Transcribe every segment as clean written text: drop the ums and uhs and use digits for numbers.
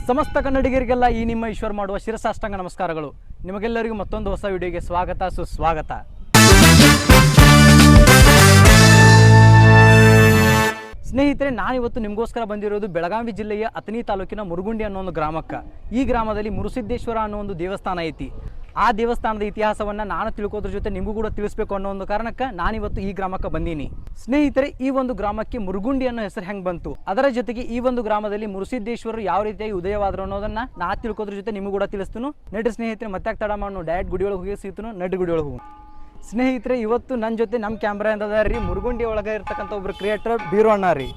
ಸಮಸ್ತ ಕನ್ನಡಿಗರಿಗೆಲ್ಲ ಈ ನಿಮ್ಮ ಈಶ್ವರ್ ಮಾಡುವ ಶಿರಸಾಷ್ಟಾಂಗ ನಮಸ್ಕಾರಗಳು. ನಿಮಗೆಲ್ಲರಿಗೂ ಮತ್ತೊಂದು ಹೊಸ ವಿಡಿಯೋಗೆ ಸ್ವಾಗತ ಸುಸ್ವಾಗತ. ಸ್ನೇಹಿತರೆ, ನಾನಿವತ್ತು ನಿಮಗೋಸ್ಕರ ಬಂದಿರೋದು ಬೆಳಗಾವಿ ಜಿಲ್ಲೆಯ ಅಥಣಿ ತಾಲೂಕಿನ ಮುರುಗುಂಡಿ ಅನ್ನೋ ಒಂದು ಗ್ರಾಮಕ್ಕೆ. ಈ ಗ್ರಾಮದಲ್ಲಿ ಮುರುಸಿದ್ದೇಶ್ವರ ಅನ್ನೋ ಒಂದು ದೇವಸ್ಥಾನ ಐತಿ. ಆ ದೇವಸ್ಥಾನದ ಇತಿಹಾಸವನ್ನು ನಾನು ತಿಳ್ಕೋದ್ರ ಜೊತೆ ನಿಮಗೂ ಕೂಡ ತಿಳಿಸ್ಬೇಕು ಅನ್ನೋ ಒಂದು ಕಾರಣಕ್ಕೆ ನಾನಿವತ್ತು ಈ ಗ್ರಾಮಕ್ಕೆ ಬಂದೀನಿ. ಸ್ನೇಹಿತರೆ, ಈ ಒಂದು ಗ್ರಾಮಕ್ಕೆ ಮುರುಗುಂಡಿ ಅನ್ನೋ ಹೆಸರು ಹೆಂಗೆ ಬಂತು, ಅದರ ಜೊತೆಗೆ ಈ ಒಂದು ಗ್ರಾಮದಲ್ಲಿ ಮುರುಸಿದ್ದೇಶ್ವರರು ಯಾವ ರೀತಿಯಾಗಿ ಉದಯವಾದ್ರು ಅನ್ನೋದನ್ನ ನಾ ತಿಳ್ಕೋದ್ರ ಜೊತೆ ನಿಮಗೂ ಕೂಡ ತಿಳಿಸ್ತೀನಿ. ನಡ್ರಿ ಸ್ನೇಹಿತರೆ, ಮತ್ತೆ ತಡ ಮಾಡಿ ಡೈರೆಕ್ಟ್ ಗುಡಿಯೊಳಗೆ ಹೋಗಿ ಸಿಗ್ತೀನಿ. ನಡ್ರಿ ಗುಡಿಯೊಳಗೆ ಹೋಗಿ. ಸ್ನೇಹಿತರೆ, ಇವತ್ತು ನನ್ನ ಜೊತೆ ನಮ್ಮ ಕ್ಯಾಮ್ರಾ ಎಂದದ ರೀ ಮುರುಗುಂಡಿ ಒಳಗೆ ಇರ್ತಕ್ಕಂಥ ಒಬ್ರು ಕ್ರಿಯೇಟರ್ ಬೀರು ಅಣ್ಣ ರೀ.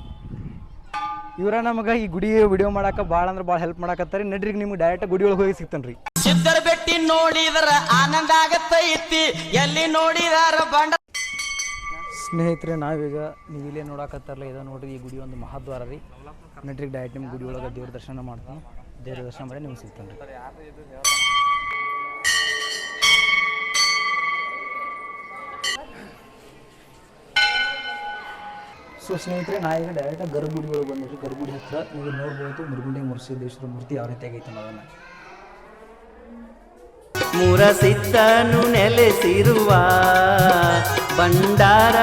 ಇವರ ನಮಗೆ ಈ ಗುಡಿ ವಿಡಿಯೋ ಮಾಡಕ್ಕೆ ಭಾಳ ಅಂದ್ರೆ ಭಾಳ ಹೆಲ್ಪ್ ಮಾಡಕತ್ತಾರೆ. ನಡ್ರಿ ನಿಮ್ಗೆ ಡೈರೆಕ್ಟ್ ಗುಡಿ ಒಳಗೆ ಹೋಗಿ ಸಿಗ್ತಾನೆ ರೀ. ಸಿದ್ದರ ಬೆಟ್ಟಿ ನೋಡಿದ್ರ ಆನಂದ ಆಗತ್ತೈತಿ, ಎಲ್ಲಿ ನೋಡಿದಾರ ಬಂಡ. ಸ್ನೇಹಿತರೆ, ನಾವೀಗ ನೀವು ಇಲ್ಲೇ ನೋಡಕತ್ತಾರಲ್ಲ, ಇದು ನೋಡ್ರಿ ಈ ಗುಡಿ ಒಂದು ಮಹಾದ್ವಾರ ರೀ. ನಡ್ರಿ ಡೈರೆಕ್ಟ್ ನಿಮ್ಮ ಗುಡಿ ಒಳಗೆ ದೇವ್ರ ದರ್ಶನ ಮಾಡ್ತಾನೆ. ದೇವ್ರ ದರ್ಶನ ಮಾಡಿ ನಿಮ್ಗೆ ಸಿಗ್ತಾನೆ ರೀ. ಸೊ ಸ್ನೇಹಿತರೆ, ನಾ ಈಗ ಡೈರೆಕ್ಟಾಗಿ ಗರ್ಭಗುಡಿ ಒಳಗೆ ಬಂದಿರಿ. ಗರ್ಭಗುಡಿ ಹತ್ರ ನೀವು ನೋಡ್ಬೋದು ಮುರುಗುಂಡಿ ಮುರುಸಿದ್ದೇಶ್ವರ ಮೂರ್ತಿ ಯಾವ ರೀತಿಯಾಗಿ ಐತೆ ಅನ್ನೋದನ್ನು. ಮುರಸಿದ್ದನು ನೆಲೆಸಿರುವ ಬಂಡಾರ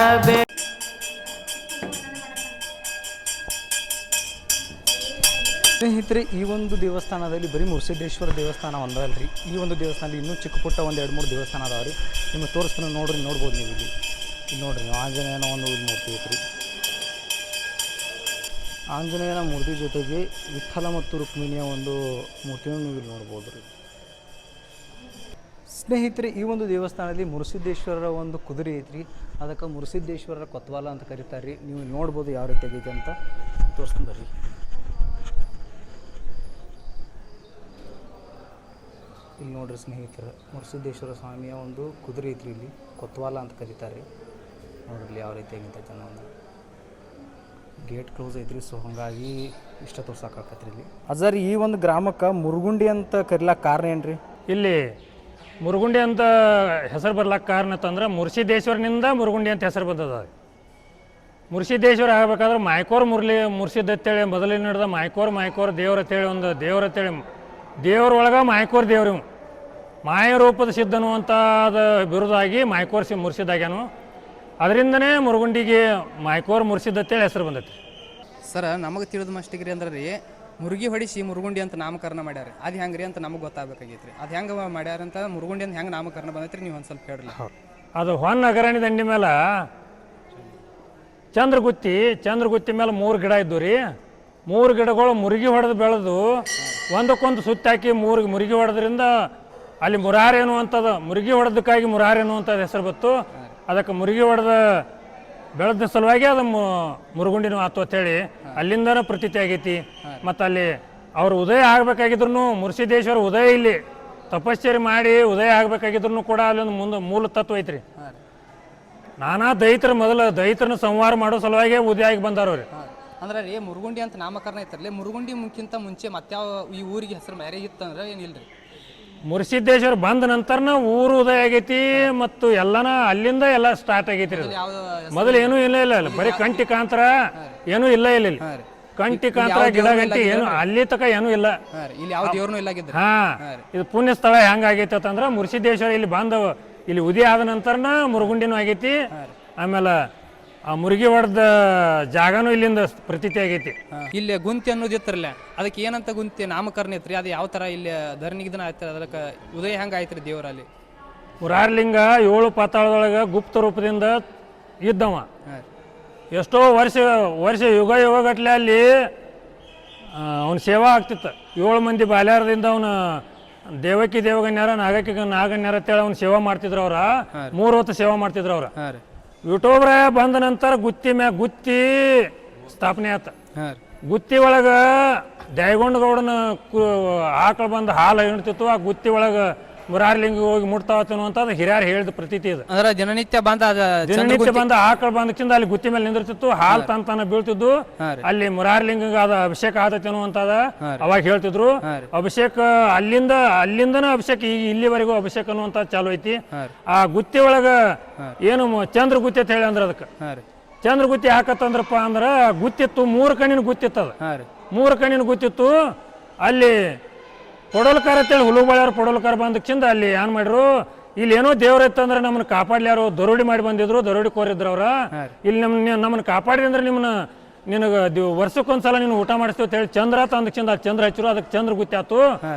ಸ್ನೇಹಿತರೆ, ಈ ಒಂದು ದೇವಸ್ಥಾನದಲ್ಲಿ ಬರೀ ಮುರುಸಿದ್ದೇಶ್ವರ ದೇವಸ್ಥಾನ ಒಂದಲ್ರಿ. ಈ ಒಂದು ದೇವಸ್ಥಾನದಲ್ಲಿ ಇನ್ನೂ ಚಿಕ್ಕ ಪುಟ್ಟ ಒಂದು 2-3 ದೇವಸ್ಥಾನ ಅದಾವ ರೀ. ನಿಮಗೆ ತೋರಿಸ್ತಾನೆ ನೋಡ್ಬೋದು ನೀವು ಇಲ್ಲಿ. ಇಲ್ಲಿ ನೋಡ್ರಿ, ನೀವು ಆಂಜನೇಯನ ಒಂದು ಮೂರ್ತಿ ಐತ್ರಿ. ಆಂಜನೇಯನ ಮೂರ್ತಿ ಜೊತೆಗೆ ವಿಠ್ಠಲ ಮತ್ತು ರುಕ್ಮಿಣಿಯ ಒಂದು ಮೂರ್ತಿಯನ್ನು ನೀವು ಇಲ್ಲಿ ನೋಡ್ಬೋದು ರೀ. ಸ್ನೇಹಿತರೆ, ಈ ಒಂದು ದೇವಸ್ಥಾನದಲ್ಲಿ ಮುರುಸಿದ್ದೇಶ್ವರರ ಒಂದು ಕುದುರೆ ಐತ್ರಿ. ಅದಕ್ಕೆ ಮುರುಸಿದ್ದೇಶ್ವರರ ಕೊತ್ವಾಲ ಅಂತ ಕರೀತಾರೆ ರೀ. ನೀವು ನೋಡ್ಬೋದು ಯಾವ ರೀತಿ ಆಗೈತೆ ಅಂತ ತೋರಿಸ್ಕೊಂಡು ಬರ್ರಿ. ಇಲ್ಲಿ ನೋಡ್ರಿ ಸ್ನೇಹಿತರೆ, ಮುರುಸಿದ್ದೇಶ್ವರ ಸ್ವಾಮಿಯ ಒಂದು ಕುದುರೆ ಐತ್ರಿ. ಇಲ್ಲಿ ಕೊತ್ವಾಲ ಅಂತ ಕರೀತಾರೆ ರೀ. ನೋಡ್ರಿ ಯಾವ ರೀತಿ ಆಗೈತೆ ಅನ್ನೋದು. ಗೇಟ್ ಕ್ಲೋಸ್ ಐತ್ರಿ. ಸೊ ಹಾಗಾಗಿ ಇಷ್ಟ ತೋರ್ಸಾಕತ್ರಿ ಇಲ್ಲಿ. ಅಜರ್, ಈ ಒಂದು ಗ್ರಾಮಕ್ಕೆ ಮುರುಗುಂಡಿ ಅಂತ ಕರಿಲಾಕ ಕಾರಣ ಏನ್ರಿ? ಇಲ್ಲಿ ಮುರುಗುಂಡಿ ಅಂತ ಹೆಸರು ಬರ್ಲಾಕ ಕಾರಣ ಅಂತಂದ್ರೆ ಮುರುಸಿದ್ದೇಶ್ವರನಿಂದ ಮುರುಗುಂಡಿ ಅಂತ ಹೆಸರು ಬಂದದ. ಮುರುಸಿದ್ದೇಶ್ವರ ಆಗಬೇಕಾದ್ರೆ ಮಾಯ್ಕೋರ್ ಮುರ್ಸಿದ್ ಅಂತೇಳಿ ಮೊದಲಿನ ನಡೆದ ಮಾಯ್ಕೋರ್ ದೇವ್ರ ಅಂತೇಳಿ ಒಂದು ದೇವ್ರ ಅಂತೇಳಿ ದೇವ್ರೊಳಗೆ ಮಾಯ್ಕೋರ್ ದೇವ್ರಿ. ಮಾಯ ರೂಪದ ಸಿದ್ಧನು ಅಂತ ಅದು ಬಿರುದಾಗಿ ಮಾಯ್ಕೋರ್ ಮುರ್ಸಿದಾಗ್ಯಾನು. ಅದರಿಂದನೇ ಮುರುಗುಂಡಿಗೆ ಮಾಯ್ಕೋರ್ ಮುರ್ಸಿದ್ ಅಂತೇಳಿ ಹೆಸರು ಬಂದೈತಿ. ಸರ್, ನಮಗೆ ತಿಳಿದ ಮಸ್ಟಿಗೆ ರೀ ಅಂದ್ರೆ ರೀ ಮುರುಗಿ ಹೊಡಿಸಿ ಮುರುಗುಂಡಿ ಅಂತ ನಾಮಕರಣ ಮಾಡ್ಯಾರ. ಅದು ಹೆಂಗೆ ರೀ ಅಂತ ನಮಗೆ ಗೊತ್ತಾಗಬೇಕಾಗೈತೆ ರೀ. ಅದು ಹೆಂಗೆ ಮಾಡ್ಯಾರಂತ ಮುರುಗುಂಡಿ ಅಂತ ಹೆಂಗೆ ನಾಮಕರಣ ಬಂದೈತೆ ರೀ, ನೀವು ಒಂದು ಸ್ವಲ್ಪ ಹೇಳ್ರಿ. ಅದು ಹೊನ್ನ ಅಗರಣಿ ದಂಡಿ ಮೇಲೆ ಚಂದ್ರಗುತ್ತಿ ಮೇಲೆ 3 ಗಿಡ ಇದ್ದು ರೀ. 3 ಗಿಡಗಳು ಮುರುಗಿ ಹೊಡೆದು ಬೆಳೆದು ಒಂದಕ್ಕೊಂದು ಸುತ್ತಾಕಿ ಮುರುಗಿ ಹೊಡೆದ್ರಿಂದ ಅಲ್ಲಿ ಮುರಾರಿ ಅನ್ನುವಂಥದ್ದು, ಮುರುಗಿ ಹೊಡೆದಕ್ಕಾಗಿ ಮುರಾರಿ ಅನ್ನುವಂಥದ್ದು ಹೆಸರು ಬತ್ತು. ಅದಕ್ಕೆ ಮುರುಗಿ ಹೊಡೆದ ಬೆಳೆದ ಸಲುವಾಗಿ ಅದು ಮುರುಗುಂಡಿನೂ ಆತು ಅಂತೇಳಿ ಅಲ್ಲಿಂದನೂ ಪ್ರತೀತಿ ಆಗೈತಿ. ಮತ್ತು ಅಲ್ಲಿ ಅವರು ಉದಯ ಆಗಬೇಕಾಗಿದ್ರು ಮುರುಸಿದ್ದೇಶ್ವರ ಉದಯ ಇಲ್ಲಿ ತಪಶ್ಚರ್ಯ ಮಾಡಿ ಉದಯ ಆಗಬೇಕಾಗಿದ್ರು ಕೂಡ ಅಲ್ಲೊಂದು ಮೂಲ ತತ್ವ ಐತ್ರಿ. ನಾನಾ ದೈತ್ರನ ಸಂಹಾರ ಮಾಡೋ ಸಲುವಾಗಿ ಉದಯ ಆಗಿ ಬಂದಾರವ್ರಿ. ಅಂದ್ರೆ ರೀ ಮುರುಗುಂಡಿ ಅಂತ ನಾಮಕರಣ ಐತರ್ಲಿ, ಮುರುಗುಂಡಿ ಮುಖ್ಯಂತ ಮುಂಚೆ ಮತ್ತಾವ ಈ ಊರಿಗೆ ಹೆಸರು ಬೇರೆ ಇತ್ತಂದ್ರೆ ಏನಿಲ್ರಿ? ಮುರುಸಿದ್ದೇಶ್ವರ ಬಂದ ನಂತರನ ಊರು ಉದಯ ಆಗೈತಿ. ಮತ್ತು ಎಲ್ಲನ ಅಲ್ಲಿಂದ ಎಲ್ಲ ಸ್ಟಾರ್ಟ್ ಆಗೈತಿ. ಮೊದಲು ಏನೂ ಇಲ್ಲ ಬರೀ ಕಂಟಿ ಕಾಂತರ ಏನೂ ಇಲ್ಲ. ಇಲ್ಲಿ ಕಂಟಿ ಕಾಂತರ ಗಿಡ ಗಂಟಿ ಏನು ಅಲ್ಲಿ ತಕ ಏನೂ ಇಲ್ಲ. ಇಲ್ಲಿ ಯಾವ ದೇವ್ರನ್ನೂ ಇಲ್ಲ. ಇದು ಪುಣ್ಯ ಸ್ಥಳ ಹೆಂಗ ಆಗೈತಿ ಅಂತಂದ್ರ ಮುರುಸಿದ್ದೇಶ್ವರ ಇಲ್ಲಿ ಬಂದವ ಇಲ್ಲಿ ಉದಯ ಆದ ನಂತರನ ಮುರುಗುಂಡಿನೂ ಆಗೈತಿ. ಆಮೇಲೆ ಆ ಮುರುಗಿ ಹೊಡೆದ ಜಾಗನೂ ಇಲ್ಲಿಂದ ಪ್ರತೀತಿ ಆಗೈತಿ. ಇಲ್ಲಿ ಗುಂತಿ ಅನ್ನೋದಿತ್ತರಲ್ಲ, ಅದಕ್ಕೆ ಏನಂತ ಗುಂತಿ ನಾಮಕರಣ ಐತ್ರಿ? ಅದು ಯಾವ ತರ ಇಲ್ಲಿ ಧರಣಿಗಿದನ ಆಯ್ತು, ಅದಕ್ಕೆ ಉದಯ ಹೆಂಗ ಆಯ್ತ್ರಿ ದೇವರಲ್ಲಿ? ಮುರಾರಲಿಂಗ 7 ಪಾತಾಳದೊಳಗೆ ಗುಪ್ತ ರೂಪದಿಂದ ಇದ್ದವ. ಎಷ್ಟೋ ವರ್ಷ ಯುಗ ಗಟ್ಲೆ ಅಲ್ಲಿ ಅವನ ಸೇವಾ ಆಗ್ತಿತ್ತು. 7 ಮಂದಿ ಬಾಲ್ಯಾರದಿಂದ ಅವನು ದೇವಕಿ ದೇವಗನ್ಯಾರ ನಾಗನ್ಯಾರ ಅಂತೇಳಿ ಅವ್ನು ಸೇವಾ ಮಾಡ್ತಿದ್ರು. ಅವ್ರ 3 ಹೊತ್ತು ಸೇವಾ ಮಾಡ್ತಿದ್ರು ಅವ್ರ. ಯೂಟ್ಯೂಬ್ರ ಬಂದ ನಂತರ ಗುತ್ತಿ ಸ್ಥಾಪನೆ ಆತ. ಗುತ್ತಿ ಒಳಗೆ ದಯಗೊಂಡಗೌಡನ ಆಕಳು ಬಂದು ಹಾಲು ಹಿಡ್ತಿತ್ತು. ಆ ಗುತ್ತಿ ಒಳಗೆ ಮುರಾರಲಿಂಗ ಹೋಗಿ ಮುಟ್ತಾವತ್ತೇನು ಅಂತ ಹಿರಿಯರು ಹೇಳಿದ ಪ್ರತೀತಿ ಇದು. ಅಂದ್ರೆ ದಿನನಿತ್ಯ ಬಂದ ಆಕಳು ಬಂದಕ್ಕಿಂತ ಅಲ್ಲಿ ಗುತ್ತಿ ಮೇಲೆ ನಿಂದಿರ್ತಿತ್ತು. ಹಾಲು ತಾನ ಬೀಳ್ತಿದ್ದು. ಅಲ್ಲಿ ಮುರಾರಲಿಂಗ ಅದ ಅಭಿಷೇಕ ಆತೇನು ಅಂತ ಅವಾಗ ಹೇಳ್ತಿದ್ರು. ಅಭಿಷೇಕ ಅಲ್ಲಿಂದನ ಅಭಿಷೇಕ ಇಲ್ಲಿವರೆಗೂ ಅಭಿಷೇಕ ಅನ್ನುವಂತ ಚಾಲು ಐತಿ. ಆ ಗುತ್ತಿ ಒಳಗ ಏನು ಚಂದ್ರ ಗುತ್ತಿ ಅಂತ ಹೇಳಿ ಅಂದ್ರ ಅದಕ್ಕೆ ಚಂದ್ರ ಗುತ್ತಿ ಹಾಕತ್ತಂದ್ರಪ್ಪ ಅಂದ್ರ ಗುತ್ತಿತ್ತು 3 ಕಣ್ಣಿನ ಗುತ್ತಿತ್ತದ. 3 ಕಣ್ಣಿನ ಗುತ್ತಿತ್ತು. ಅಲ್ಲಿ ಪಡೋಲ್ಕಾರ ಅಂತೇಳಿ ಹುಲುಬಾಳ್ಯವ್ರು ಪಡೋಲ್ಕಾರ ಬಂದಕ್ಕಿಂದ ಅಲ್ಲಿ ಏನು ಮಾಡ್ರು ಇಲ್ಲಿ ಏನೋ ದೇವ್ರ ಇತ್ತಂದ್ರೆ ನಮ್ಮನ್ನು ಕಾಪಾಡ್ಲ್ಯಾರು ದರೋಡಿ ಮಾಡಿ ಬಂದಿದ್ರು ದರೋಡಿ ಕೋರಿದ್ರು ಅವ್ರ ಇಲ್ಲಿ ನಮ್ಮನ್ನು ಕಾಪಾಡಿ ಅಂದ್ರೆ ನಿನಗೆ ವರ್ಷಕ್ಕೊಂದ್ಸಲ ನೀನು ಊಟ ಮಾಡಿಸ್ತೀವಿ ಅಂತ ಹೇಳಿ ಚಂದ್ರ ತಂದಕ್ಕಿಂದ ಚಂದ್ರ ಹಚ್ಚಿರು ಅದಕ್ಕೆ ಚಂದ್ರ ಗುತ್ತಿ ಆತು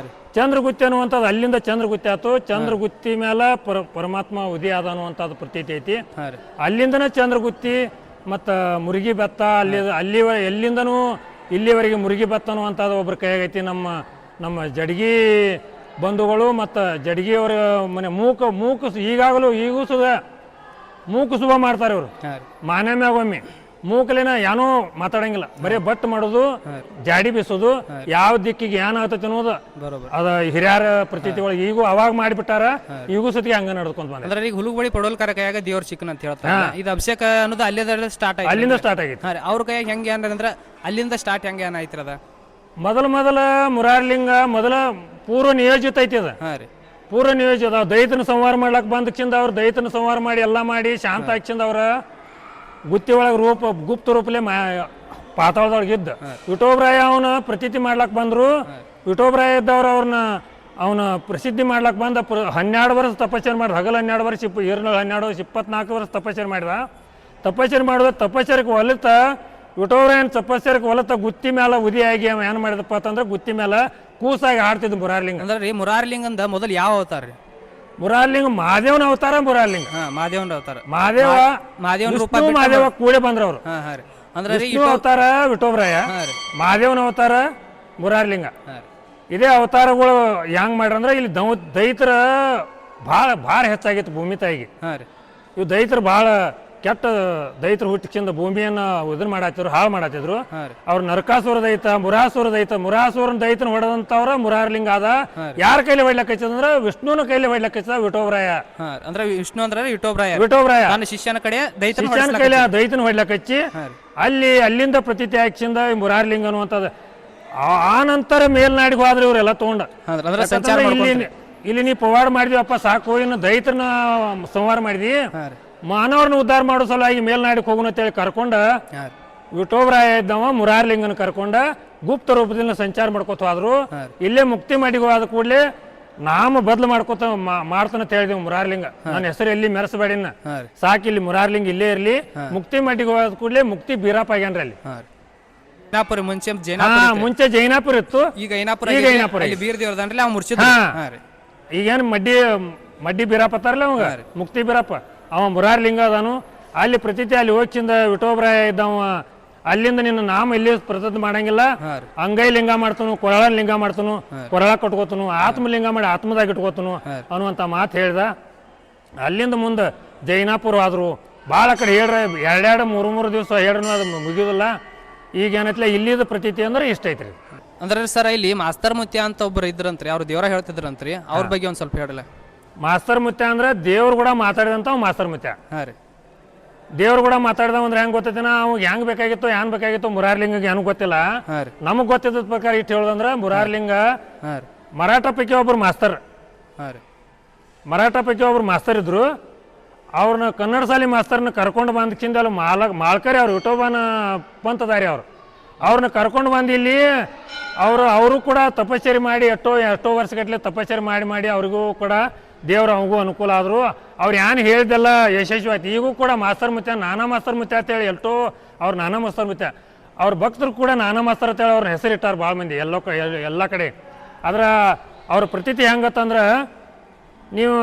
ಚಂದ್ರ ಗುತ್ತಿ ಅನ್ನುವಂಥದ್ದು ಅಲ್ಲಿಂದ ಚಂದ್ರ ಗುತ್ತಿ ಆತು ಚಂದ್ರ ಗುತ್ತಿ ಮೇಲೆ ಪರಮಾತ್ಮ ಉದಯ ಆದ ಅನ್ನುವಂಥದ್ದು ಪ್ರತೀತಿ ಐತಿ ಅಲ್ಲಿಂದನೇ ಚಂದ್ರ ಗುತ್ತಿ ಮತ್ತು ಮುರುಗಿ ಬೆತ್ತ ಅಲ್ಲಿ ಎಲ್ಲಿಂದನೂ ಇಲ್ಲಿವರೆಗೆ ಮುರುಗಿ ಬೆತ್ತ ಅನ್ನುವಂಥದ್ದು ಒಬ್ರ ಕೈಯಾಗೈತಿ ನಮ್ಮ ಜಡ್ಗಿ ಬಂಧುಗಳು ಮತ್ತು ಜಡ್ಗಿಯವರ ಮನೆ ಮೂಕು ಈಗೂ ಸುದ ಮೂಕು ಶುಭ ಮಾಡ್ತಾರೆ ಇವರು ಮಾನ್ಯ ಮ್ಯಾಗೊಮ್ಮೆ ಮೂಕಲಿನ ಏನೋ ಮಾತಾಡಂಗಿಲ್ಲ ಬರೀ ಬಟ್ ಮಾಡೋದು ಜಾಡಿ ಬೀಸೋದು ಯಾವ ದಿಕ್ಕಿಗೆ ಏನಾಗ್ತೈತಿ ಅನ್ನೋದು ಅದ ಹಿರಿಯರ ಪ್ರತೀತಿ ಒಳಗೆ ಈಗೂ ಅವಾಗ ಮಾಡಿಬಿಟ್ಟಾರ ಈಗೂ ಸತಿಗೆ ಹಂಗ ನಡ್ಕೊಂಡ್ ಬಂದ ಅಂದ್ರೆ ಈಗ ಹುಲುಗುಬಳಿ ಪಡೋಲ್ಕಾರ ಕೈಯಾಗ ದೇವ್ರ ಚಿಕ್ಕನ್ ಅಂತ ಹೇಳ್ತಾರೆ ಇದು ಅಭಿಷೇಕ ಅನ್ನೋದು ಅಲ್ಲಿಂದ ಸ್ಟಾರ್ಟ್ ಆಯ್ತು ಅಲ್ಲಿಂದ ಸ್ಟಾರ್ಟ್ ಆಗೈತಿ ಅವ್ರ ಕೈಯಾಗ ಹೆಂಗೆ ಅಂದ್ರೆ ಅಲ್ಲಿಂದ ಸ್ಟಾರ್ಟ್ ಹೆಂಗೆ ಏನಾಯ್ತಿರ ಅದ ಮೊದಲ ಮುರಾರ್ಲಿಂಗ ಪೂರ್ವ ನಿಯೋಜಿತ ಐತಿ ಅದ ಪೂರ್ವ ನಿಯೋಜಿತ ದೈತನ ಸಂಹಾರ ಮಾಡ್ಲಕ್ ಬಂದಕ್ಕಿಂದ ಅವ್ರು ದೈತನ ಸಂಹಾರ ಮಾಡಿ ಎಲ್ಲ ಮಾಡಿ ಶಾಂತ ಹಾಕಿಂದ ಅವ್ರ ಗುತ್ತಿ ಒಳಗೆ ಗುಪ್ತ ರೂಪಲೆ ಪಾತಾಳದೊಳಗೆ ಇದ್ದ ವಿಠೋಬರಾಯ ಅವನ ಪ್ರತೀತಿ ಮಾಡ್ಲಕ್ ಬಂದ್ರು ವಿಠೋಬರಾಯ ಇದ್ದವ್ರು ಅವನ ಪ್ರಸಿದ್ಧಿ ಮಾಡ್ಲಕ್ ಬಂದ 12 ವರ್ಷ ತಪಸ್ಸರ್ ಮಾಡಿದ ಹಗಲು 12 ವರ್ಷ 12 ವರ್ಷ 24 ವರ್ಷ ತಪಸ್ಸರ್ ಮಾಡಿದ ತಪಸ್ಸರಕ್ಕೆ ಹೊಲತ ವಿಠೋಬರಾಯನ ತಪಸ್ಸರಕ್ಕೆ ಹೊಲತ ಗುತ್ತಿ ಮೇಲೆ ಉದಿಯಾಗಿ ಅವ ಏನು ಮಾಡಿದಪ್ಪ ಅಂತಂದ್ರೆ ಗುತ್ತಿ ಮೇಲೆ ಕೂಸಾಗಿ ಆಡ್ತಿದ್ದ ಮುರಾರ್ಲಿಂಗ ಅಂದ್ರೆ ರೀ ಮುರಾರ್ಲಿಂಗಂದ ಮೊದಲು ಯಾವ ಅವತಾರ ರೀ ಮುರಾರ್ಲಿಂಗ ಮಹಾದೇವನ ಅವತಾರ ಮುರಾರ್ಲಿಂಗ ಮಹಾದೇವನ ಅವತಾರ ಮಹಾದೇವನ ರೂಪ ಮಹಾದೇವ ಕೂಡೆ ಬಂದ್ರವ್ರು ಅಂದ್ರೆ ಅವತಾರ ವಿಠೋಬರಾಯ ಮಹಾದೇವನ ಅವತಾರ ಮುರಾರ್ಲಿಂಗ ಇದೇ ಅವತಾರಗಳು ಹೆಂಗ್ ಮಾಡ್ರಂದ್ರೆ ಇಲ್ಲಿ ದೈತರ ಭಾಳ ಹೆಚ್ಚಾಗಿತ್ತು ಭೂಮಿ ತಾಯಿಗೆ ಇವು ದೈತರು ಭಾಳ ಕೆಟ್ಟ ದೈತರು ಹುಟ್ಟಿಸಿಂದ ಭೂಮಿಯನ್ನ ಇದನ್ನ ಮಾಡತ್ತಿದ್ರು ಹಾಳು ಮಾಡತ್ತಿದ್ರು ಅವ್ರ ನರಕಾಸುರ ದೈತ ಮುರಾಸುರನ ದೈತನ ಹೊಡೆದಂತವ್ರ ಮುರಾರ್ಲಿಂಗ ಆದ ಯಾರ ಕೈಲಿ ಹೊಡ್ಲಕ್ ಹಚ್ಚದಂದ್ರ ವಿಷ್ಣುನ ಕೈಲಿ ಹೊಡ್ಲಕ್ ಹಚ್ಚದ ವಿಠೋಬರಾಯ ಅಂದ್ರೆ ವಿಷ್ಣು ಅಂದ್ರೆ ವಿಠೋಬರಾಯ ತನ್ನ ಶಿಷ್ಯನ ಕಡೆ ಕೈಲಿ ಆ ದೈತನ ಹೊಡ್ಲಕ್ ಹಚ್ಚಿ ಅಲ್ಲಿಂದ ಪ್ರತೀತಿ ಹಾಕಿಸಿಂದ ಮುರಾರ್ಲಿಂಗ ಅನ್ನುವಂಥದ್ದು ಆ ನಂತರ ಮೇಲ್ನಾಡಿಗೆ ಹೋದ್ರೆ ಇವರೆಲ್ಲ ತಗೊಂಡ ಇಲ್ಲಿ ನೀ ಪವಾಡ ಮಾಡಿದಿವಪ್ಪ ಸಾಕು ಇನ್ನು ದೈತನ ಸಂಹಾರ ಮಾಡಿದಿ ಮಾನವರನ್ನ ಉದ್ಧಾರ ಮಾಡೋ ಸಲುವಾಗಿ ಮೇಲ್ನಾಡಿಗೆ ಹೋಗೋಣ ಅಂತೇಳಿ ಕರ್ಕೊಂಡ ವಿಠೋಬರಾಯ ಇದ್ದವ ಮುರಾರ್ಲಿಂಗನ ಕರ್ಕೊಂಡ ಗುಪ್ತ ರೂಪದಿಂದ ಸಂಚಾರ ಮಾಡ್ಕೋತ ಹೋದ್ರು ಇಲ್ಲೇ ಮುಕ್ತಿ ಮಾಡಿ ಹೋದ ಕೂಡಲೇ ನಾಮ ಬದಲು ಮಾಡ್ತಾನ ಅಂತ ಹೇಳಿದೆವು ಮುರಾರ್ಲಿಂಗ ನನ್ನ ಹೆಸರು ಎಲ್ಲಿ ಮೆರೆಸಬೇಡಿನ ಸಾಕಿ ಇಲ್ಲಿ ಮುರಾರ್ಲಿಂಗ ಇಲ್ಲೇ ಇರ್ಲಿ ಮುಕ್ತಿ ಮಾಡಿಗೆ ಹೋದ ಕೂಡಲೇ ಮುಕ್ತಿ ಬೀರಪ್ಪ ಆಗ್ಯಾನ್ರಿ ಅಲ್ಲಿ ಮುಂಚೆ ಜೈನಾಪುರ ಇತ್ತು ಈಗ ಈಗೇನು ಮಡ್ಡಿ ಬೀರಪ್ಪ ಅತ್ತಾರಲ್ಲ ಅವಾಗ ಮುಕ್ತಿ ಬೀರಪ್ಪ ಅವ ಮುರಾರ್ಲಿಂಗ ಅದಾನು ಅಲ್ಲಿ ಪ್ರತೀತಿ ಅಲ್ಲಿ ಹೋಗಿಂದ ವಿಠೋಬರಾಯ ಇದ್ದವ ಅಲ್ಲಿಂದ ನಿನ್ನ ನಾಮ ಇಲ್ಲಿ ಪ್ರತಿಷ್ಠೆ ಮಾಡಂಗಿಲ್ಲ ಅಂಗೈ ಲಿಂಗ ಮಾಡ್ತಾನು ಕೊರಳ ಲಿಂಗ ಮಾಡ್ತಾನು ಕೊರಳ ಕಟ್ಕೋತನು ಆತ್ಮಲಿಂಗ ಮಾಡಿ ಆತ್ಮದಾಗ ಇಟ್ಕೋತನು ಅನ್ನುವಂಥ ಮಾತು ಹೇಳ್ದ ಅಲ್ಲಿಂದ ಮುಂದೆ ಜೈನಾಪುರ ಆದ್ರು ಭಾಳ ಕಡೆ ಹೇಳ್ರೆ 2-3 ದಿವಸ ಹೇಳ್ರೂ ಅದು ಮುಗಿಯೋದಿಲ್ಲ ಈಗ ಏನೈತ್ಲ ಇಲ್ಲಿದ ಪ್ರತೀತಿ ಅಂದ್ರೆ ಇಷ್ಟ ಐತ್ರಿ ಅಂದ್ರೆ ಸರ್ ಇಲ್ಲಿ ಮಾಸ್ತರ್ ಮುತ್ಯ ಅಂತ ಒಬ್ರು ಇದ್ರಂತ್ರಿ ಅವ್ರು ದೇವರ ಹೇಳ್ತಿದ್ರಂತ್ರಿ ಅವ್ರ ಬಗ್ಗೆ ಒಂದ್ ಸ್ವಲ್ಪ ಹೇಳಲ್ಲ ಮಾಸ್ತರ್ ಮುತ್ಯ ಅಂದ್ರೆ ದೇವ್ರು ಕೂಡ ಮಾತಾಡಿದಂತ ಮಾಸ್ತರ್ ಮುತ್ಯ ದೇವ್ರು ಕೂಡ ಮಾತಾಡ್ದ ಅಂದ್ರೆ ಹೆಂಗ್ ಗೊತ್ತೈತಿನ ಅವಾಗ ಹೆಂಗ್ ಬೇಕಾಗಿತ್ತು ಏನ್ ಬೇಕಾಗಿತ್ತು ಮುರಾರ್ಲಿಂಗಗೆ ಏನು ಗೊತ್ತಿಲ್ಲ ನಮಗ್ ಗೊತ್ತಿದ್ದ ಪ್ರಕಾರ ಇಟ್ಟು ಹೇಳೋದಂದ್ರ ಮುರಾರ್ಲಿಂಗ ಮರಾಠ ಪೈಕಿ ಒಬ್ರು ಮಾಸ್ತರ್ ಇದ್ರು ಅವ್ರನ್ನ ಕನ್ನಡ ಶಾಲೆ ಮಾಸ್ತರ್ನ ಕರ್ಕೊಂಡು ಬಂದಕ್ಕಿಂತ ಅಲ್ಲಿ ಮಾಳ್ಕರಿ ಅವ್ರು ವಿಠೋಬಾನ ಪಂತದಾರಿ ಅವ್ರನ್ನ ಕರ್ಕೊಂಡು ಬಂದು ಇಲ್ಲಿ ಅವರು ಕೂಡ ತಪಶ್ಚರಿ ಮಾಡಿ ಎಷ್ಟೋ ವರ್ಷಗಟ್ಟಲೆ ತಪಶ್ಚರಿ ಮಾಡಿ ಅವ್ರಿಗೂ ಕೂಡ ದೇವ್ರ ಅವಾಗೂ ಅನುಕೂಲ ಆದರು ಅವ್ರು ಏನು ಹೇಳಿದೆಲ್ಲ ಯಶಸ್ವಿ ಆಯ್ತು ಈಗೂ ಕೂಡ ಮಾಸ್ತರ್ ಮುತ್ಯ ನಾನಾ ಮಾಸ್ತರ್ ಮುತ್ಯ ಅಂತೇಳಿ ಅವ್ರು ನಾನಾ ಮಾಸ್ತರ್ ಮುತ್ಯ ಅವ್ರ ಭಕ್ತರು ಕೂಡ ನಾನಾ ಮಾಸ್ತರ್ ಅಂತೇಳಿ ಅವ್ರನ್ನ ಹೆಸರಿಟ್ಟಾರ ಭಾಳ ಮಂದಿ ಎಲ್ಲ ಕಡೆ ಆದ್ರ ಅವ್ರ ಪ್ರತೀತಿ ಹೆಂಗತ್ತಂದ್ರೆ ನೀವು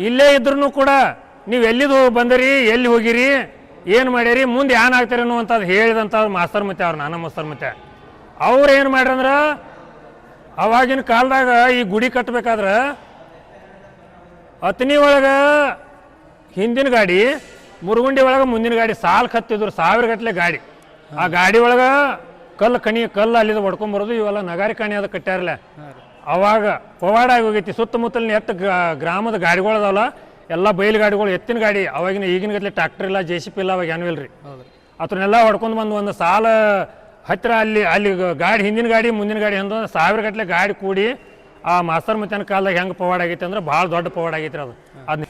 ಇಲ್ಲೇ ಇದ್ರೂ ಕೂಡ ನೀವು ಎಲ್ಲಿದು ಬಂದಿರಿ ಎಲ್ಲಿ ಹೋಗಿರಿ ಏನು ಮಾಡ್ಯಾರಿ ಮುಂದೆ ಏನಾಗ್ತೀರಿ ಅನ್ನುವಂಥದ್ದು ಹೇಳಿದಂಥವ್ರು ಮಾಸ್ತರ್ ಮುತ್ಯ ಅವ್ರು ನಾನಾ ಮಾಸ್ತರ್ ಮುತ್ಯ ಅವ್ರು ಏನು ಮಾಡ್ರಂದ್ರೆ ಅವಾಗಿನ ಕಾಲದಾಗ ಈ ಗುಡಿ ಕಟ್ಟಬೇಕಾದ್ರೆ ಅತನಿ ಒಳಗೆ ಹಿಂದಿನ ಗಾಡಿ ಮುರುಗುಂಡಿ ಒಳಗೆ ಮುಂದಿನ ಗಾಡಿ ಸಾಲು ಕತ್ತಿದ್ರು 1000 ಗಟ್ಟಲೆ ಗಾಡಿ ಆ ಗಾಡಿ ಒಳಗೆ ಕಲ್ಲು ಅಲ್ಲಿದ ಹೊಡ್ಕೊಂಬರೋದು ಇವೆಲ್ಲ ನಗಾರಿ ಕಾಣಿ ಅದು ಕಟ್ಟ್ಯಾರಲ್ಲ ಅವಾಗ ಪವಾಡ ಆಗಿ ಹೋಗೈತಿ ಸುತ್ತಮುತ್ತಲಿನ ಗ್ರಾಮದ ಗಾಡಿಗಳು ಅದಾವಲ್ಲ ಎಲ್ಲ ಬೈಲು ಗಾಡಿಗಳು ಎತ್ತಿನ ಗಾಡಿ ಅವಾಗಿನ ಈಗಿನ ಗಟ್ಲೆ ಟ್ರ್ಯಾಕ್ಟರ್ ಇಲ್ಲ JCB ಇಲ್ಲ ಅವಾಗ ಏನೂ ಇಲ್ರಿ ಅದನ್ನೆಲ್ಲ ಹೊಡ್ಕೊಂಡು ಬಂದು ಒಂದು ಸಾಲ ಹತ್ತಿರ ಅಲ್ಲಿ ಗಾಡಿ ಹಿಂದಿನ ಗಾಡಿ ಮುಂದಿನ ಗಾಡಿ ಅಂತ 1000 ಗಟ್ಟಲೆ ಗಾಡಿ ಕೂಡಿ ಆ ಮಾಸ್ತರ್ ಮುತ್ಯನ ಕಾಲದಾಗ ಹೆಂಗೆ ಪವಾಡ ಆಗೈತಿ ಅಂದ್ರೆ ಭಾಳ ದೊಡ್ಡ ಪವಾಡ ಆಗೈತ್ರಿ ಅದು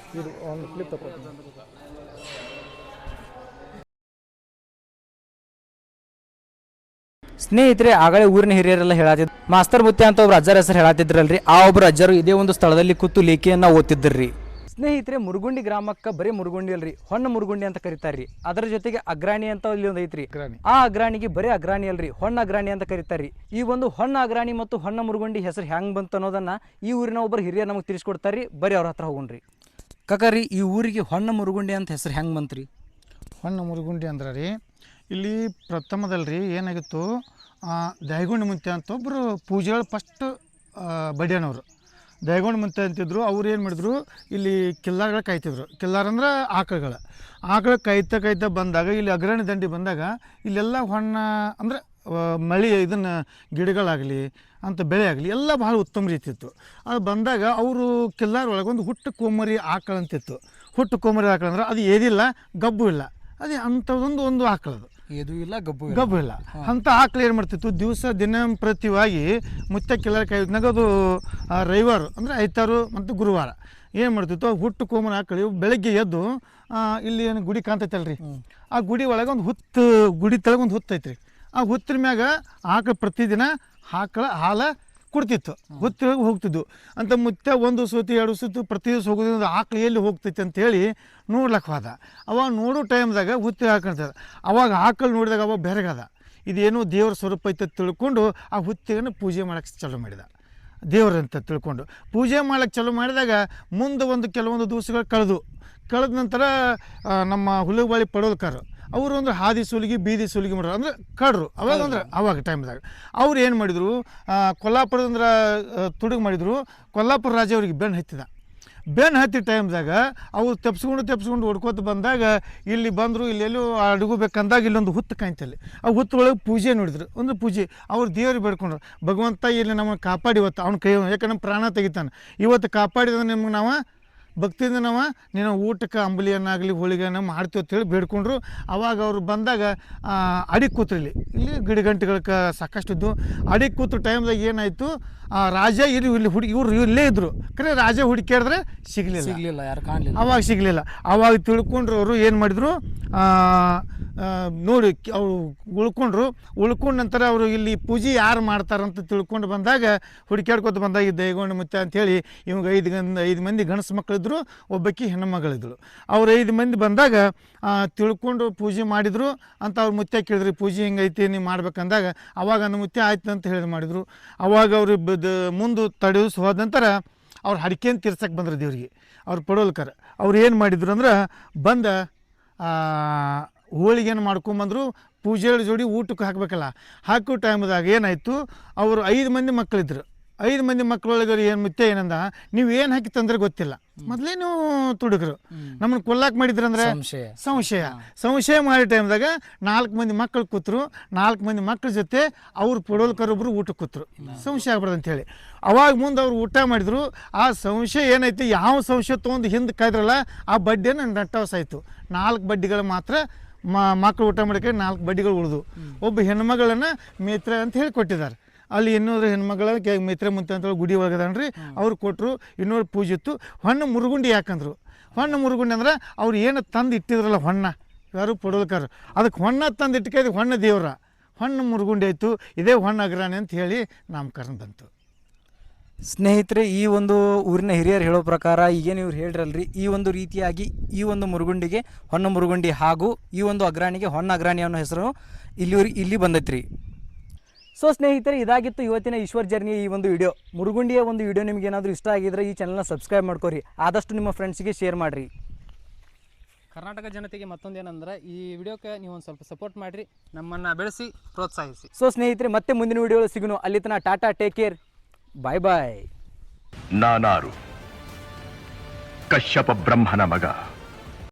ಸ್ನೇಹಿತರೆ ಆಗಲೇ ಊರಿನ ಹಿರಿಯರೆಲ್ಲ ಹೇಳತ್ತಿದ್ರು ಮಾಸ್ತರ್ ಬುತ್ತಿ ಅಂತ ಒಬ್ರು ಅಜ್ಜರ ಹೆಸರು ಹೇಳತ್ತಿದ್ರಲ್ರಿ ಆ ಒಬ್ರು ಅಜ್ಜರು ಇದೇ ಒಂದು ಸ್ಥಳದಲ್ಲಿ ಕೂತು ಲೇಖಿಯನ್ನ ಓದ್ತಿದ್ರಿ. ಸ್ನೇಹಿತರೆ ಮುರುಗುಂಡಿ ಗ್ರಾಮಕ್ಕೆ ಬರೀ ಮುರುಗುಂಡಿ ಅಲ್ರಿ ಹೊನ್ನ ಮುರುಗುಂಡಿ ಅಂತ ಕರೀತಾರ್ರಿ. ಅದರ ಜೊತೆಗೆ ಅಗ್ರಾಣಿ ಅಂತ ಇಲ್ಲಿ ಒಂದು ಐತ್ರಿ. ಆ ಅಗ್ರಾಣಿಗೆ ಬರೀ ಅಗ್ರಾಣಿ ಅಲ್ರಿ ಹೊನ್ನ ಅಗ್ರಾಣಿ ಅಂತ ಕರೀತಾರ್ರಿ. ಈ ಒಂದು ಹೊನ್ನ ಅಗ್ರಾಣಿ ಮತ್ತು ಹೊನ್ನ ಮುರುಗುಂಡಿ ಹೆಸರು ಹೆಂಗ್ ಬಂತು ಅನ್ನೋದನ್ನ ಈ ಊರಿನ ಒಬ್ಬರು ಹಿರಿಯರು ನಮಗೆ ತಿಳಿಸ್ಕೊಡ್ತಾರ್ರಿ. ಬರೀ ಅವ್ರ ಹತ್ರ ಹೋಗೋಣ್ರಿ. ಕಕರಿ ಈ ಊರಿಗೆ ಹೊನ್ನ ಮುರುಗುಂಡಿ ಅಂತ ಹೆಸರು ಹೆಂಗ್ ಬಂತ್ರಿ? ಹೊನ್ನ ಮುರುಗುಂಡಿ ಅಂದ್ರೆ ರೀ ಇಲ್ಲಿ ಪ್ರಥಮದಲ್ರಿ ಏನಾಗಿತ್ತು, ದೈಗೊಂಡ ಮುಂತೆ ಅಂತ ಒಬ್ಬರು ಪೂಜೆಗಳು ಫಸ್ಟ್ ಬಡಿಯನವರು ದೈಗೊಂಡ ಮುಂತೆ ಅಂತಿದ್ರು. ಅವ್ರು ಏನು ಮಾಡಿದ್ರು, ಇಲ್ಲಿ ಕಿಲ್ಲಾರಗಳು ಕಾಯ್ತಿದ್ರು. ಕಿಲ್ಲಾರ ಅಂದ್ರೆ ಆಕಳು ಕಾಯ್ತಾ ಬಂದಾಗ ಇಲ್ಲಿ ಅಗ್ರಣಿ ದಂಡಿ ಬಂದಾಗ ಇಲ್ಲೆಲ್ಲ ಹೊನ್ನ ಅಂದ್ರೆ ಮಳೆ ಇದನ್ನು ಗಿಡಗಳಾಗಲಿ ಅಂತ ಬೆಳೆ ಆಗಲಿ ಎಲ್ಲ ಭಾಳ ಉತ್ತಮ ರೀತಿ ಇತ್ತು. ಅದು ಬಂದಾಗ ಅವರು ಕಿಲ್ಲಾರ ಒಳಗೊಂದು ಹುಟ್ಟು ಕೋಮರಿ ಆಕಳು ಅಂತಿತ್ತು. ಹುಟ್ಟು ಕೋಮರಿ ಆಕಳು ಅಂದ್ರೆ ಅದು ಏದಿಲ್ಲ ಗಬ್ಬು ಇಲ್ಲ, ಅದೇ ಅಂಥದ್ದೊಂದು ಆಕಳದು ಇದು ಇಲ್ಲ ಗಬ್ಬು ಇಲ್ಲ ಅಂತ ಆಕಳು ಏನು ಮಾಡ್ತಿತ್ತು, ದಿನಂಪ್ರತಿವಾಗಿ ಮುತ್ತ ಕಿಲ್ಲರ ಕಾಯ್ದಾಗ ಅದು ರವಿವಾರ ಅಂದರೆ ಐತಾರು ಮತ್ತು ಗುರುವಾರ ಏನು ಮಾಡ್ತಿತ್ತು, ಹುಟ್ಟು ಕೋಮರ ಆಕಳು ಬೆಳಗ್ಗೆ ಎದ್ದು ಇಲ್ಲಿ ಏನು ಗುಡಿ ಕಾಣ್ತೈತಲ್ರಿ, ಆ ಗುಡಿ ಒಳಗೆ ಒಂದು ಗುಡಿ ತೆಳಗೆ ಒಂದು ಹುತ್ತೈತ್ರಿ. ಆ ಹುತ್ತಿನ ಮ್ಯಾಗ ಆಕಳು ಪ್ರತಿದಿನ ಹಾಲು ಕೊಡ್ತಿತ್ತು, ಹುತ್ತಿಗೆ ಹೋಗ್ತಿದ್ವು ಅಂತ. ಮುತ್ತೆ ಒಂದು ಸೂತಿ ಎರಡು ಸೂತಿ ಪ್ರತಿ ದಿವಸ ಹೋಗೋದ್ರಿಂದ ಆಕಳು ಎಲ್ಲಿ ಹೋಗ್ತೈತಿ ಅಂತೇಳಿ ನೋಡ್ಲಕ್ಕೆ ಹೋದ. ಅವಾಗ ನೋಡೋ ಟೈಮ್ದಾಗ ಹುತ್ತಿ ಹಾಕೊಳ್ತದೆ. ಅವಾಗ ಆಕಳು ನೋಡಿದಾಗ ಅವಾಗ ಬೆರಗದ, ಇದೇನೋ ದೇವ್ರ ಸ್ವರೂಪ ಐತೆ ತಿಳ್ಕೊಂಡು ಆ ಹುತ್ತಿಗೆ ಪೂಜೆ ಮಾಡೋಕ್ಕೆ ಚಾಲೂ ಮಾಡಿದ. ದೇವ್ರಂತ ತಿಳ್ಕೊಂಡು ಪೂಜೆ ಮಾಡೋಕ್ಕೆ ಚಾಲೂ ಮಾಡಿದಾಗ ಮುಂದೆ ಕೆಲವೊಂದು ದಿವಸಗಳು ಕಳೆದ ನಂತರ ನಮ್ಮ ಹುಲುಬಾಳಿ ಪಡೋಲ್ಕಾರರು ಅವರು ಅಂದ್ರೆ ಹಾದಿ ಸುಲಿಗೆ ಬೀದಿ ಸುಲಿಗೆ ಮಾಡೋರು ಅಂದ್ರೆ ಕಡ್ರು. ಅವಾಗ ಟೈಮ್ದಾಗ ಅವ್ರು ಏನು ಮಾಡಿದರು, ಕೊಲ್ಲಾಪುರದಂದ್ರೆ ತುಡುಗು ಮಾಡಿದರು. ಕೊಲ್ಲಾಪುರ ರಾಜ ಅವ್ರಿಗೆ ಬೆನ್ನು ಹತ್ತಿ ಟೈಮ್ದಾಗ ಅವ್ರು ತೆಪ್ಸ್ಕೊಂಡು ಹೊಡ್ಕೋತ ಬಂದಾಗ ಇಲ್ಲಿ ಬಂದರು. ಇಲ್ಲೆಲ್ಲೂ ಅಡುಗಬೇಕಂದಾಗ ಇಲ್ಲೊಂದು ಹುತ್ತು ಕಾಯ್ತಲ್ಲಿ. ಆ ಹುತ್ತು ಒಳಗೆ ಪೂಜೆ ನೋಡಿದ್ರು. ಒಂದು ಪೂಜೆ ಅವ್ರು ದೇವ್ರಿಗೆ ಬೇಡ್ಕೊಂಡ್ರು, ಭಗವಂತ ಇಲ್ಲಿ ನಮ್ಮನ್ನು ಕಾಪಾಡಿ ಇವತ್ತು ಅವ್ನ ಕೈ, ಯಾಕಂದ್ರೆ ನಮ್ಮ ಪ್ರಾಣ ತೆಗಿತಾನೆ, ಇವತ್ತು ಕಾಪಾಡಿದ್ರೆ ನಿಮ್ಗೆ ನಾವು ಭಕ್ತಿಯಿಂದ ನಾವು ನೀನು ಊಟಕ್ಕೆ ಅಂಬಲಿಯನ್ನಾಗಲಿ ಹೋಳಿಗೆಯನ್ನು ಮಾಡ್ತೀವಿ ಅಂತೇಳಿ ಬೇಡ್ಕೊಂಡ್ರು. ಅವಾಗ ಅವರು ಬಂದಾಗ ಅಡಿಗೆ ಕೂತ್ರು. ಇಲ್ಲಿ ಗಿಡಗಂಟೆಗಳ ಸಾಕಷ್ಟು ಇದ್ದು. ಅಡಿಗೆ ಕೂತ್ರ ಟೈಮ್ದಾಗ ಏನಾಯಿತು, ರಾಜ ಇವರು ಇಲ್ಲೇ ಇದ್ದರು, ಕರೆ ರಾಜ ಹುಡುಕ್ಯಾಡಿದ್ರೆ ಸಿಗಲಿಲ್ಲ, ಯಾರು ಕಾಣಲಿಲ್ಲ. ಅವಾಗ ಸಿಗಲಿಲ್ಲ. ಅವಾಗ ತಿಳ್ಕೊಂಡ್ರು ಅವರು ಏನು ಮಾಡಿದ್ರು, ನೋಡಿ ಅವರು ಉಳ್ಕೊಂಡ ನಂತರ ಅವರು ಇಲ್ಲಿ ಪೂಜೆ ಯಾರು ಮಾಡ್ತಾರಂತ ತಿಳ್ಕೊಂಡು ಬಂದಾಗ ಹುಡುಕ್ಯಾಡ್ಕೊತ ಬಂದಾಗ ದೈಗೊಂಡ ಮುತ್ತೆ ಅಂಥೇಳಿ ಇವಾಗ 5 ಮಂದಿ ಗಂಡಸು ಮಕ್ಕಳಿದ್ರು, ಒಬ್ಬಾಕಿ ಹೆಣ್ಣು ಮಗಳಿದ್ರು. ಅವ್ರು 5 ಮಂದಿ ಬಂದಾಗ ತಿಳ್ಕೊಂಡು ಪೂಜೆ ಮಾಡಿದರು ಅಂತ ಅವ್ರು ಮುತ್ತೆ ಕೇಳಿದ್ರಿ, ಪೂಜೆ ಹಿಂಗೈತಿ ನೀವು ಮಾಡ್ಬೇಕಂದಾಗ ಅವಾಗ ಅಂದ ಮುತ್ತೆ ಆಯ್ತು ಅಂತ ಹೇಳಿ ಮಾಡಿದರು. ಅವಾಗ ಅವರು ಮುಂದೆ ತಡೆದು ಹೋದ ನಂತರ ಅವ್ರು ಹಡಿಕೆಯನ್ನು ತೀರ್ಸಕ್ಕೆ ಬಂದರು ದೇವ್ರಿಗೆ. ಅವ್ರು ಪಡೋಲ್ಕರ್ ಅವ್ರು ಏನು ಮಾಡಿದ್ರು ಅಂದ್ರೆ ಬಂದ ಹೋಳಿಗೆಯನ್ನು ಮಾಡ್ಕೊಂಬಂದರು. ಪೂಜೆ ಜೋಡಿ ಊಟಕ್ಕೆ ಹಾಕಬೇಕಲ್ಲ, ಹಾಕೋ ಟೈಮ್ದಾಗ ಏನಾಯಿತು, ಅವರು 5 ಮಂದಿ ಮಕ್ಕಳಿದ್ರು. 5 ಮಂದಿ ಮಕ್ಕಳೊಳಗೆ ಏನು ಮುತ್ತೆ ಏನಂದ, ನೀವು ಏನು ಹಾಕಿ ತಂದ್ರೆ ಗೊತ್ತಿಲ್ಲ, ಮೊದಲೇನು ತುಡುಗರು ನಮ್ಮನ್ನು ಕೊಲ್ಲಾಕ್ ಮಾಡಿದ್ರಂದ್ರೆ ಸಂಶಯ ಮಾಡಿ ಟೈಮ್ದಾಗ 4 ಮಂದಿ ಮಕ್ಕಳು ಕೂತರು. 4 ಮಂದಿ ಮಕ್ಕಳ ಜೊತೆ ಅವ್ರು ಪಡೋಲ್ಕರೊಬ್ಬರು ಊಟಕ್ಕೆ ಕೂತರು, ಸಂಶಯ ಆಗ್ಬಾರ್ದು ಅಂತೇಳಿ. ಅವಾಗ ಮುಂದೆ ಅವ್ರು ಊಟ ಮಾಡಿದ್ರು. ಆ ಸಂಶಯ ಏನೈತಿ, ಯಾವ ಸಂಶಯ ತೊಗೊಂಡು ಹಿಂದೆ ಕಾಯ್ದ್ರಲ್ಲ ಆ ಬಡ್ಡಿಯನ್ನು ನಟ್ಟವಸ ಆಯಿತು. 4 ಬಡ್ಡಿಗಳು ಮಾತ್ರ ಮಕ್ಕಳು ಊಟ ಮಾಡೋಕ್ಕೆ 4 ಬಡ್ಡಿಗಳು ಉಳಿದು. ಒಬ್ಬ ಹೆಣ್ಮಗಳನ್ನು ಮೇತ್ರ ಅಂತ ಹೇಳಿ ಕೊಟ್ಟಿದ್ದಾರೆ. ಅಲ್ಲಿ ಇನ್ನೊಂದು ಹೆಣ್ಮಗಳ ಮಿತ್ರ ಮುಂತೆ ಅಂತ ಗುಡಿ ಒಳಗದನ್ರಿ, ಅವ್ರು ಕೊಟ್ಟರು. ಇನ್ನೊಂದು ಪೂಜೆ ಇತ್ತು. ಹೊನ್ನ ಮುರುಗುಂಡಿ ಯಾಕಂದ್ರು, ಹೊನ್ನ ಮುರುಗುಂಡಿ ಅಂದ್ರೆ ಅವ್ರು ಏನು ತಂದು ಇಟ್ಟಿದ್ರಲ್ಲ ಹೊನ್ನ, ಯಾರು ಪಡೋಲ್ಕಾರ, ಅದಕ್ಕೆ ಹೊನ್ನ ತಂದು ಇಟ್ಕೈದು ಹೊನ್ನ ದೇವ್ರ, ಹೊನ್ನ ಮುರುಗುಂಡಿ ಆಯಿತು. ಇದೇ ಹೊನ್ನ ಅಗ್ರಾಣಿ ಅಂತ ಹೇಳಿ ನಾಮಕರಣ ಬಂತು. ಸ್ನೇಹಿತರೆ, ಈ ಒಂದು ಊರಿನ ಹಿರಿಯರು ಹೇಳೋ ಪ್ರಕಾರ ಈಗೇನು ಇವ್ರು ಹೇಳ್ರಲ್ರಿ, ಈ ಒಂದು ರೀತಿಯಾಗಿ ಈ ಒಂದು ಮುರುಗುಂಡಿಗೆ ಹೊನ್ನ ಮುರುಗುಂಡಿ ಹಾಗೂ ಈ ಒಂದು ಅಗ್ರಾಣಿಗೆ ಹೊನ್ನ ಅಗ್ರಾಣಿ ಅನ್ನೋ ಹೆಸರು ಇಲ್ಲಿ ಬಂದೈತ್ರಿ. ಸೊ ಸ್ನೇಹಿತರೆ, ಇದಾಗಿತ್ತು ಇವತ್ತಿನ ಈಶ್ವರ್ ಜರ್ನಿಯ ಈ ಒಂದು ವಿಡಿಯೋ. ಮುರುಗುಂಡಿಯ ಒಂದು ವಿಡಿಯೋ ನಿಮ್ಗೆ ಏನಾದರೂ ಇಷ್ಟ ಆಗಿದ್ರೆ ಈ ಚಾನಲ್ನ ಸಬ್ಸ್ಕ್ರೈಬ್ ಮಾಡ್ಕೊರಿ, ಆದಷ್ಟು ನಿಮ್ಮ ಫ್ರೆಂಡ್ಸಿಗೆ ಶೇರ್ ಮಾಡಿರಿ. ಕರ್ನಾಟಕ ಜನತೆಗೆ ಮತ್ತೊಂದೇನಂದ್ರೆ ಈ ವಿಡಿಯೋಕ್ಕೆ ನೀವು ಒಂದು ಸ್ವಲ್ಪ ಸಪೋರ್ಟ್ ಮಾಡಿರಿ, ನಮ್ಮನ್ನು ಬೆಳೆಸಿ ಪ್ರೋತ್ಸಾಹಿಸಿ. ಸೊ ಸ್ನೇಹಿತರೆ, ಮತ್ತೆ ಮುಂದಿನ ವಿಡಿಯೋ ಸಿಗೋಣ. ಅಲ್ಲಿ ತನಕ ಟಾಟಾ, ಟೇಕ್ ಕೇರ್, ಬಾಯ್ ಬಾಯ್. ನಾನಾರು ಕಶ್ಯಪ ಬ್ರಹ್ಮನ ಮಗ.